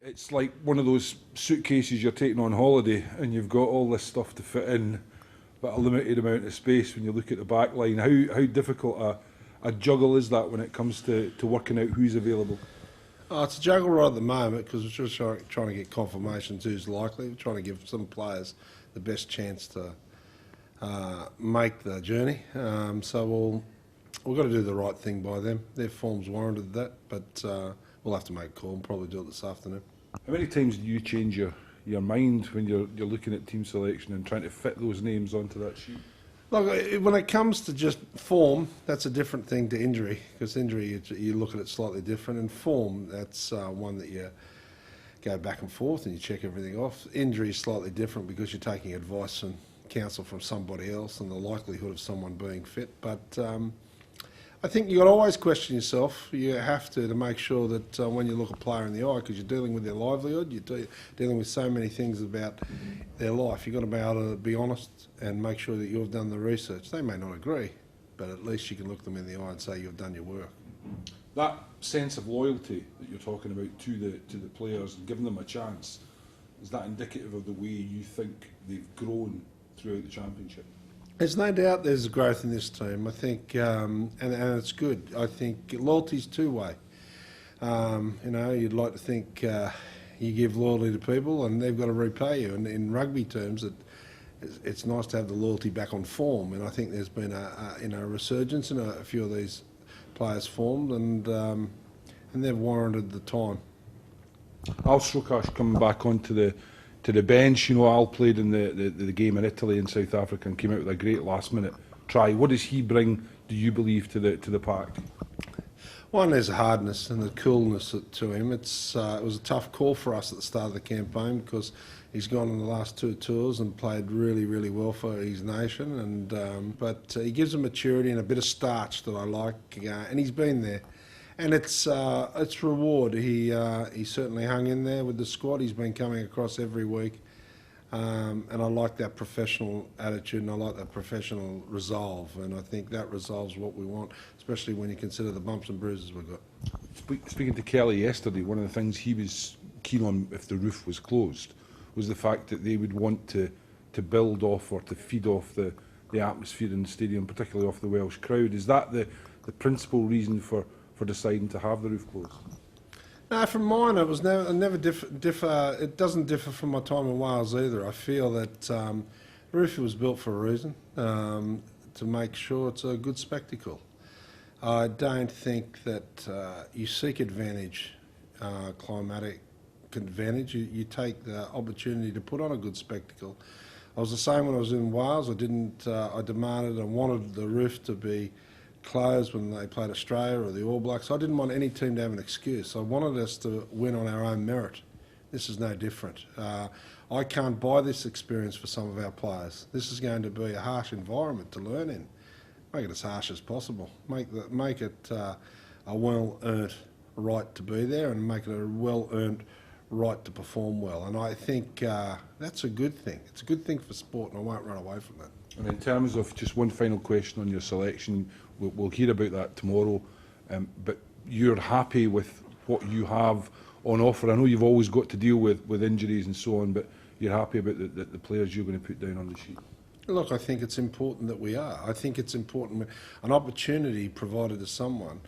It's like one of those suitcases you're taking on holiday and you've got all this stuff to fit in, but a limited amount of space when you look at the back line. How difficult a juggle is that when it comes to working out who's available? Oh, it's a juggle right at the moment because we're just trying to get confirmations who's likely. We're trying to give some players the best chance to make the journey. We've got to do the right thing by them. Their form's warranted that, but we'll have to make a call and probably do it this afternoon. How many times do you change your mind when you're looking at team selection and trying to fit those names onto that sheet? Look, when it comes to just form, that's a different thing to injury, because injury, you look at it slightly different, and form, that's one that you go back and forth and you check everything off. Injury is slightly different because you're taking advice and counsel from somebody else and the likelihood of someone being fit. But I think you've got to always question yourself. You have to make sure that when you look a player in the eye, because you're dealing with their livelihood, you're dealing with so many things about their life. You've got to be able to be honest and make sure that you've done the research. They may not agree, but at least you can look them in the eye and say you've done your work. That sense of loyalty that you're talking about to the players and giving them a chance, is that indicative of the way you think they've grown throughout the championship? There's no doubt there's growth in this team. I think, and it's good. I think loyalty's two-way. You'd like to think you give loyalty to people and they've got to repay you. And in rugby terms, it's nice to have the loyalty back on form. And I think there's been a resurgence in a few of these players formed, and they've warranted the time. Al Srokash coming back onto the bench. Al played in the game in Italy and South Africa and came out with a great last-minute try. What does he bring, do you believe, to the pack? One, there's a hardness and the coolness to him. It was a tough call for us at the start of the campaign because he's gone on the last two tours and played really, really well for his nation. But he gives a maturity and a bit of starch that I like, and he's been there. And it's reward. He certainly hung in there with the squad. He's been coming across every week, and I like that professional attitude and I like that professional resolve. And I think that resolves what we want, especially when you consider the bumps and bruises we've got. Speaking to Kelly yesterday, one of the things he was keen on if the roof was closed was the fact that they would want to build off or to feed off the atmosphere in the stadium, particularly off the Welsh crowd. Is that the principal reason for deciding to have the roof closed? No, from mine it was never differ. It doesn't differ from my time in Wales either. I feel that the roof was built for a reason, to make sure it's a good spectacle. I don't think that you seek advantage, climatic advantage. You take the opportunity to put on a good spectacle. I was the same when I was in Wales. I demanded and wanted the roof to be closed when they played Australia or the All Blacks. I didn't want any team to have an excuse. I wanted us to win on our own merit. This is no different. I can't buy this experience for some of our players. This is going to be a harsh environment to learn in. Make it as harsh as possible. Make it a well-earned right to be there, and make it a well-earned right to perform well. And I think that's a good thing. It's a good thing for sport, and I won't run away from that. And in terms of just one final question on your selection, we'll hear about that tomorrow, but you're happy with what you have on offer? I know you've always got to deal with injuries and so on, but you're happy about the players you're going to put down on the sheet? Look, I think it's important that we are. I think it's important. An opportunity provided to someone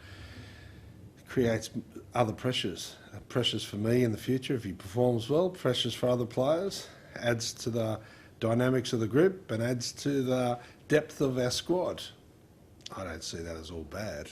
creates other pressures. Pressures for me in the future if he performs well, pressures for other players, adds to the dynamics of the group and adds to the depth of our squad. I don't see that as all bad.